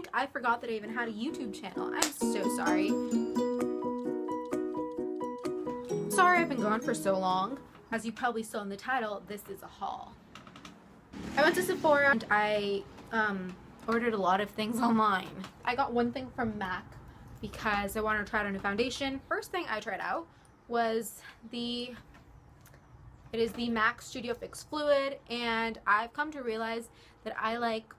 think I forgot that I even had a YouTube channel. I'm so sorry. Sorry I've been gone for so long. As you probably saw in the title, this is a haul. I went to Sephora and I ordered a lot of things online. I got one thing from MAC because I wanted to try out a new foundation. First thing I tried out was it is the MAC Studio Fix Fluid, and I've come to realize that I like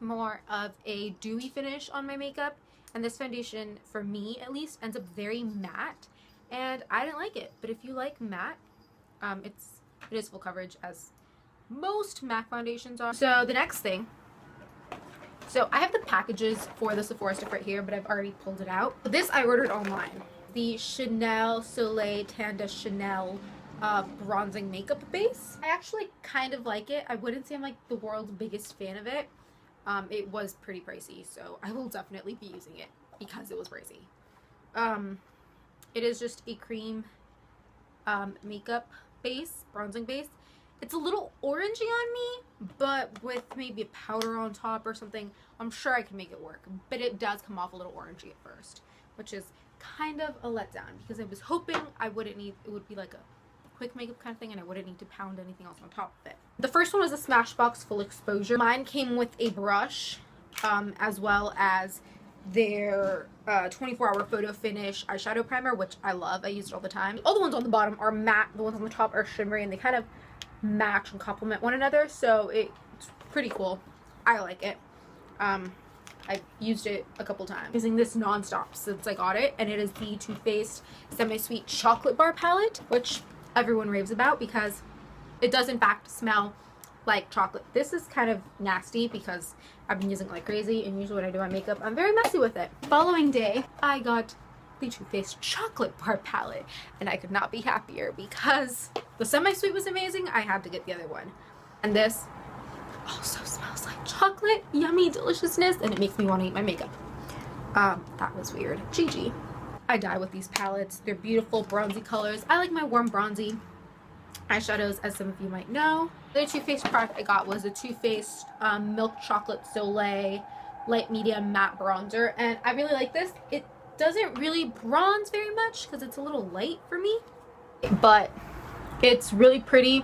more of a dewy finish on my makeup, and this foundation, for me at least, ends up very matte, and I didn't like it. But if you like matte, it is full coverage, as most MAC foundations are. So the next thing, so I have the packages for the Sephora stuff right here, but I've already pulled it out. This I ordered online. The Chanel Soleil Tan de Chanel bronzing makeup base. I actually kind of like it. I wouldn't say I'm like the world's biggest fan of it. It was pretty pricey, so I will definitely be using it because it was pricey. It is just a cream makeup base, bronzing base. It's a little orangey on me, but with maybe a powder on top or something, I'm sure I can make it work. But it does come off a little orangey at first, which is kind of a letdown because I was hoping it would be like a quick makeup kind of thing and I wouldn't need to pound anything else on top of it. The first one was a Smashbox Full Exposure. Mine came with a brush, as well as their 24-hour photo finish eyeshadow primer, which I love. I use it all the time. All the ones on the bottom are matte, the ones on the top are shimmery, and they kind of match and complement one another, so it's pretty cool. I like it. I've used it a couple times. Using this non-stop since I got it, and it is the Too Faced Semi-Sweet Chocolate Bar Palette, which everyone raves about because it does in fact smell like chocolate. This is kind of nasty because I've been using it like crazy, and usually when I do my makeup, I'm very messy with it. Following day, I got the Too Faced Chocolate Bar Palette, and I could not be happier because the Semi-Sweet was amazing. I had to get the other one. And this also smells like chocolate, yummy deliciousness, and it makes me want to eat my makeup. That was weird. GG. I die with these palettes. They're beautiful bronzy colors. I like my warm bronzy eyeshadows, as some of you might know. The other Too Faced product I got was the Too Faced Milk Chocolate Soleil Light Medium Matte Bronzer, and I really like this. It doesn't really bronze very much because it's a little light for me, but it's really pretty.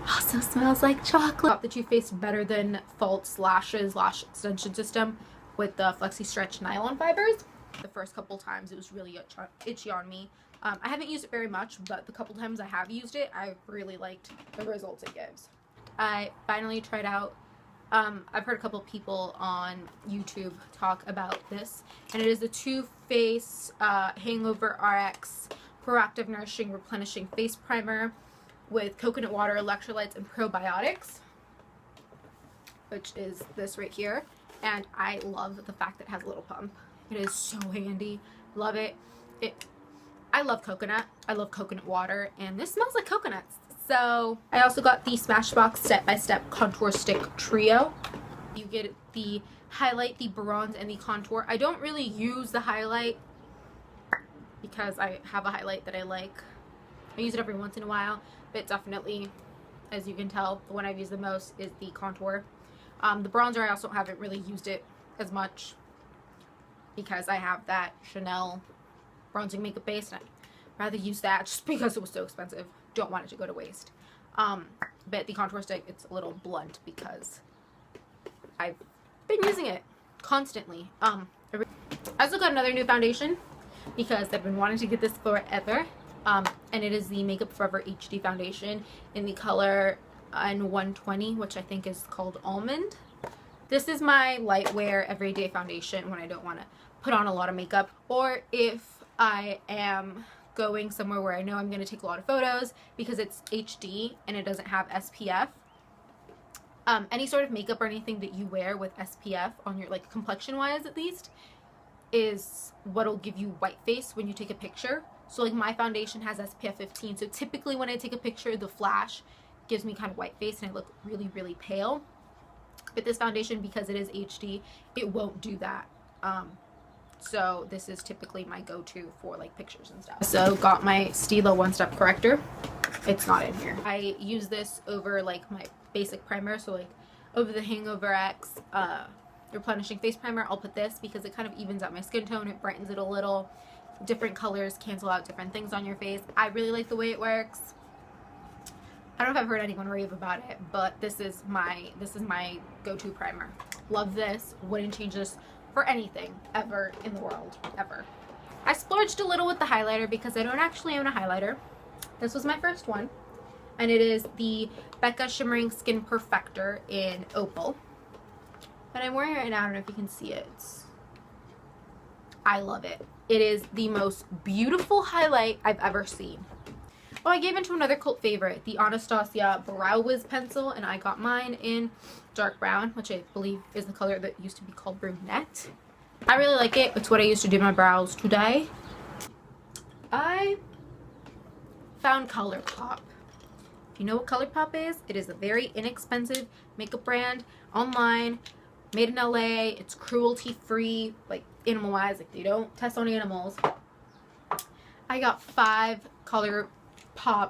Also smells like chocolate. Got the Too Faced Better Than False Lashes Lash Extension System with the Flexi Stretch Nylon Fibers. The first couple times it was really itchy on me. I haven't used it very much, but the couple times I have used it, I've really liked the results it gives. I finally tried out, I've heard a couple people on YouTube talk about this, and it is the Too Faced Hangover RX Proactive Nourishing Replenishing Face Primer with coconut water, electrolytes, and probiotics, which is this right here. And I love the fact that it has a little pump. It is so handy. Love it. I love coconut. I love coconut water, and this smells like coconuts. So I also got the Smashbox Step by Step Contour Stick Trio. You get the highlight, the bronze, and the contour. I don't really use the highlight because I have a highlight that I like. I use it every once in a while, but definitely, as you can tell, the one I've used the most is the contour. The bronzer, I also haven't really used it as much because I have that Chanel bronzing makeup base, and I'd rather use that just because it was so expensive. Don't want it to go to waste. But the contour stick, it's a little blunt because I've been using it constantly. I also got another new foundation because I've been wanting to get this forever. And it is the Makeup Forever HD foundation in the color N120, which I think is called Almond. This is my lightwear everyday foundation when I don't want to put on a lot of makeup, or if I am going somewhere where I know I'm going to take a lot of photos because it's HD and it doesn't have SPF. Any sort of makeup or anything that you wear with SPF on your, like, complexion wise at least, is what'll give you white face when you take a picture. So like my foundation has SPF 15, so typically when I take a picture, the flash gives me kind of white face and I look really, really pale. But this foundation, because it is HD, it won't do that. So this is typically my go-to for like pictures and stuff. So got my Stila One Step Corrector. It's not in here. I use this over like my basic primer, so like over the Hangover X replenishing face primer, I'll put this because it kind of evens out my skin tone. It brightens it a little. Different colors cancel out different things on your face. I really like the way it works. I don't know if I've heard anyone rave about it, but this is my go-to primer. Love this. Wouldn't change this for anything ever in the world, ever. I splurged a little with the highlighter because I don't actually own a highlighter. This was my first one, and it is the Becca Shimmering Skin Perfector in Opal. And I'm wearing it right now. I don't know if you can see it. I love it. It is the most beautiful highlight I've ever seen. Oh, I gave into another cult favorite, the Anastasia Brow Wiz pencil, and I got mine in dark brown, which I believe is the color that used to be called brunette. I really like it. It's what I used to do my brows today. I found Colorpop. If you know what Colorpop is, it is a very inexpensive makeup brand online, made in LA. It's cruelty-free, like animal-wise, like they don't test on animals. I got 5 Colorpop.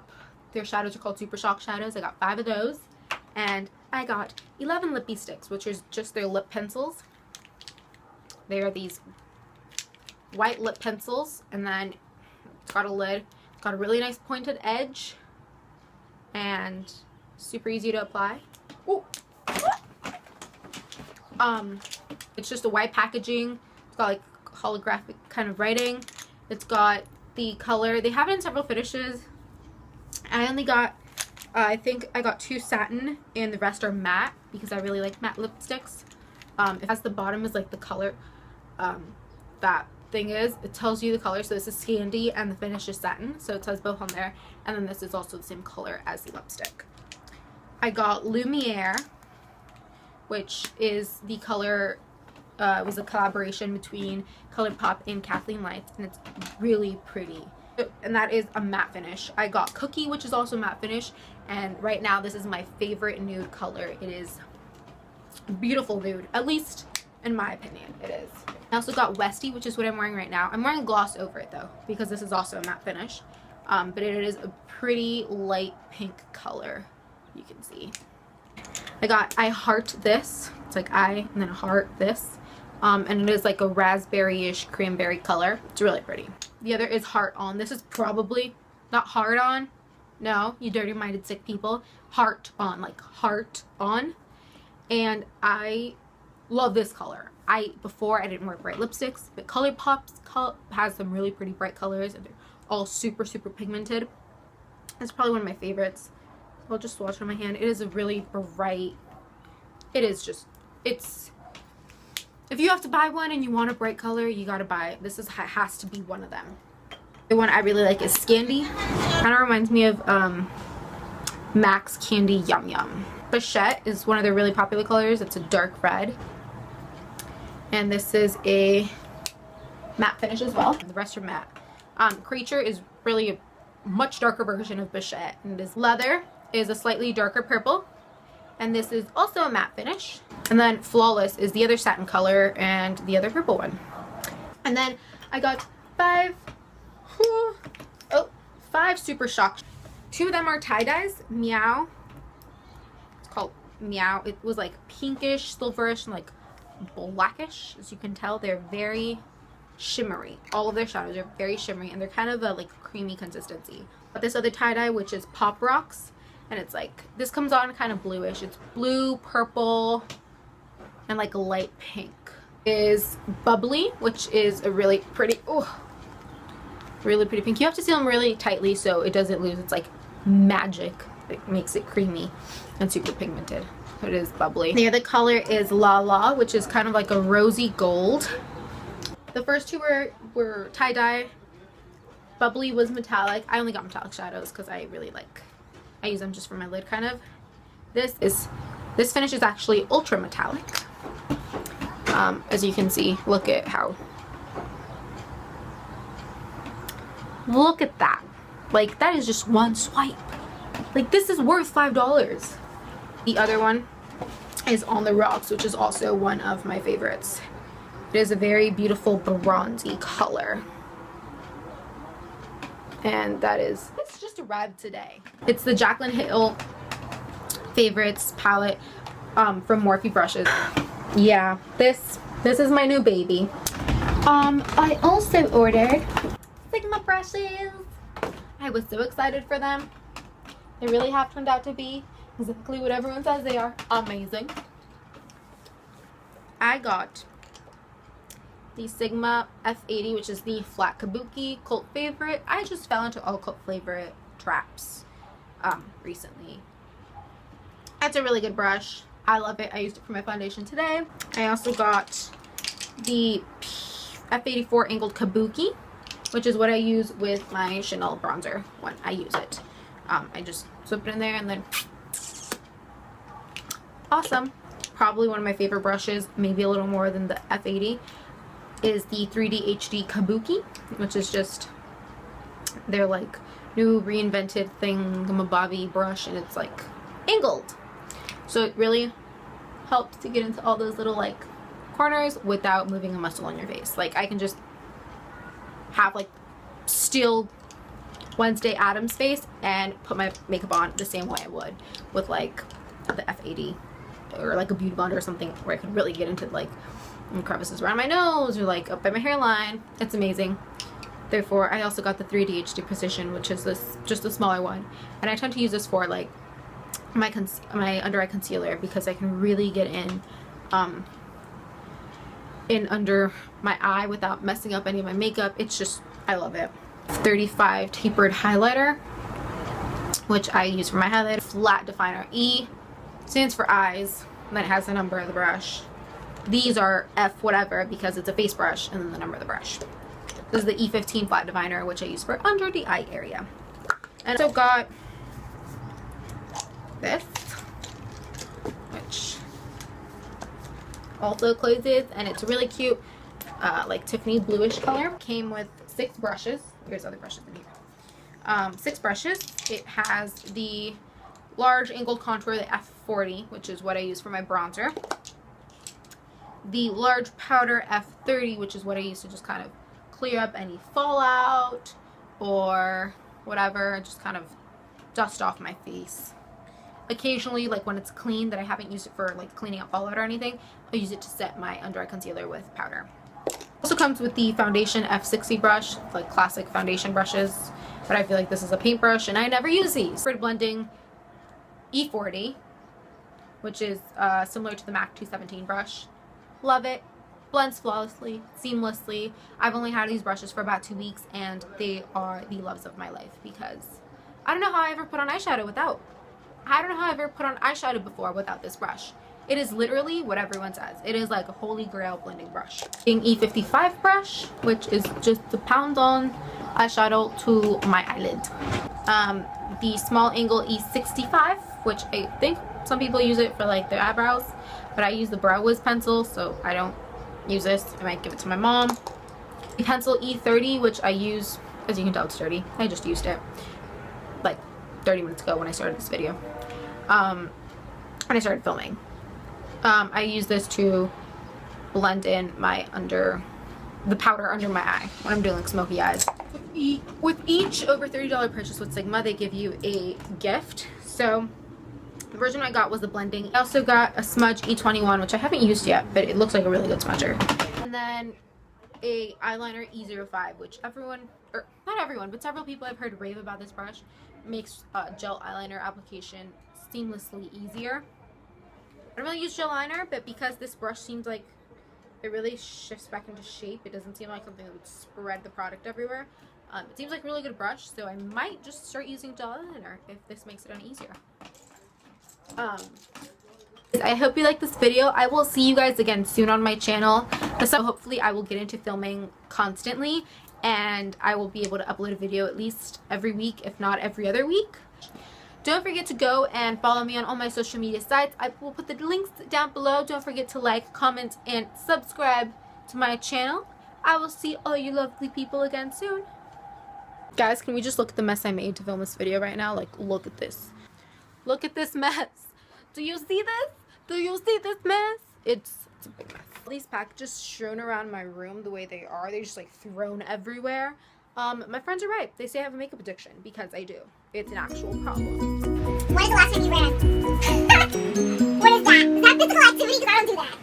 Their shadows are called Super Shock shadows. I got 5 of those, and I got 11 lippy sticks, which is just their lip pencils. They are these white lip pencils, and then it's got a lid. It's got a really nice pointed edge, and super easy to apply. Ooh. It's just a white packaging. It's got like holographic kind of writing. It's got the color. They have it in several finishes. I only got, I think I got 2 satin, and the rest are matte because I really like matte lipsticks. It has the bottom is like the color, that thing is. It tells you the color. So this is Candy and the finish is satin. So it says both on there. And then this is also the same color as the lipstick. I got Lumiere, which is the color, it was a collaboration between Colourpop and Kathleen Lights, and it's really pretty. And that is a matte finish. I got Cookie, which is also matte finish, and right now this is my favorite nude color. It is a beautiful nude, at least in my opinion it is. I also got Westie, which is what I'm wearing right now. I'm wearing gloss over it though, because this is also a matte finish, but it is a pretty light pink color, you can see. I heart this. It's like I and then a heart this. And it is like a raspberry-ish cranberry color. It's really pretty. The other is Heart On. This is probably not Hard On. No, you dirty-minded sick people. Heart On, like heart on. And I love this color. Before I didn't wear bright lipsticks, but Colourpop has some really pretty bright colors, and they're all super, super pigmented. It's probably one of my favorites. I'll just swatch it on my hand. It is a really bright, it's, if you have to buy one and you want a bright color, you gotta buy it. This has to be one of them. The one I really like is Scandy. Kind of reminds me of Max Candy Yum Yum. Bichette is one of their really popular colors. It's a dark red. And this is a matte finish as well. The rest are matte. Creature is really a much darker version of Bichette. And this Leather is a slightly darker purple, and this is also a matte finish. And then Flawless is the other satin color and the other purple one. And then I got 5 Super Shock. 2 of them are tie-dyes. Meow, it's called Meow. It was like pinkish, silverish, and like blackish. As you can tell, they're very shimmery. All of their shadows are very shimmery, and they're kind of a like creamy consistency. But this other tie-dye, which is Pop Rocks, and it's like, this comes on kind of bluish. It's blue, purple, and like a light pink. Is Bubbly, which is a really pretty, really pretty pink. You have to seal them really tightly so it doesn't lose its like magic. It makes it creamy and super pigmented. It is Bubbly. The other color is La La, which is kind of like a rosy gold. The first 2 were tie-dye. Bubbly was metallic. I only got metallic shadows because I really like, I use them just for my lid kind of. This finish is actually ultra metallic. As you can see, look at that. Like, that is just one swipe. Like, this is worth $5. The other one is On the Rocks, which is also one of my favorites. It is a very beautiful bronzy color. And it's just arrived today. It's the Jaclyn Hill Favorites palette from Morphe Brushes. Yeah, this is my new baby. I also ordered Sigma brushes. I was so excited for them. They really have turned out to be exactly what everyone says they are. Amazing. I got the Sigma F80, which is the flat kabuki cult favorite. I just fell into all cult favorite traps recently. That's a really good brush. I love it. I used it for my foundation today. I also got the F84 angled kabuki, which is what I use with my Chanel bronzer when I use it. I just slip it in there and then awesome. Probably one of my favorite brushes, maybe a little more than the F80, is the 3D HD kabuki, which is just their like new reinvented thingamabobby brush, and it's like angled, so it really helps to get into all those little like corners without moving a muscle on your face. Like I can just have like still Wednesday Addams face and put my makeup on the same way I would with like the F80 or like a beauty blender or something, where I could really get into like crevices around my nose or like up by my hairline. It's amazing. Therefore, I also got the 3D HD Precision, which is this just a smaller one, and I tend to use this for like my under eye concealer, because I can really get in under my eye without messing up any of my makeup. It's just, I love it. 35 tapered highlighter, which I use for my highlighter. Flat definer. E stands for eyes, and then it has the number of the brush. These are F whatever because it's a face brush, and then the number of the brush. This is the E15 flat definer, which I use for under the eye area. And I also got this, which also closes, and it's really cute, like Tiffany bluish color. Came with 6 brushes. There's other brushes in here. 6 brushes. It has the large angled contour, the F40, which is what I use for my bronzer. The large powder F30, which is what I use to just kind of clear up any fallout or whatever, just kind of dust off my face. Occasionally, like when it's clean, that I haven't used it for like cleaning up fallout or anything, I'll use it to set my under eye concealer with powder. Also comes with the foundation F60 brush, like classic foundation brushes, but I feel like this is a paintbrush and I never use these. For blending, E40, which is similar to the MAC 217 brush. Love it. Blends flawlessly, seamlessly. I've only had these brushes for about 2 weeks, and they are the loves of my life, because I don't know how I ever put on eyeshadow without. I don't know how I ever put on eyeshadow before without this brush. It is literally what everyone says. It is like a holy grail blending brush. E55 brush, which is just to pound on eyeshadow to my eyelid. The small angle E65, which I think some people use it for like their eyebrows, but I use the Brow Wiz pencil, so I don't use this. I might give it to my mom. The pencil E30, which I use, as you can tell, it's dirty. I just used it like 30 minutes ago when I started this video. When I started filming. I use this to blend in the powder under my eye when I'm doing like smoky eyes. With each over $30 purchase with Sigma, they give you a gift. So the version I got was the blending. I also got a smudge E21, which I haven't used yet, but it looks like a really good smudger. And then a eyeliner E05, which everyone, or not everyone, but several people I've heard rave about this brush. Makes gel eyeliner application seamlessly easier. I don't really use gel liner, but because this brush seems like it really shifts back into shape, it doesn't seem like something that would spread the product everywhere. It seems like a really good brush, so I might just start using gel eyeliner if this makes it any easier. I hope you liked this video. I will see you guys again soon on my channel. So hopefully I will get into filming constantly, and I will be able to upload a video at least every week, if not every other week. Don't forget to go and follow me on all my social media sites. I will put the links down below. Don't forget to like, comment, and subscribe to my channel. I will see all you lovely people again soon. Guys, can we just look at the mess I made to film this video right now? Like, look at this. Look at this mess. Do you see this? Do you see this mess? It's a big mess. These packages strewn around my room the way they are, they're just like thrown everywhere. My friends are right. They say I have a makeup addiction, because I do. It's an actual problem. When is the last time you ran? What is that? Is that physical activity? Because I don't do that.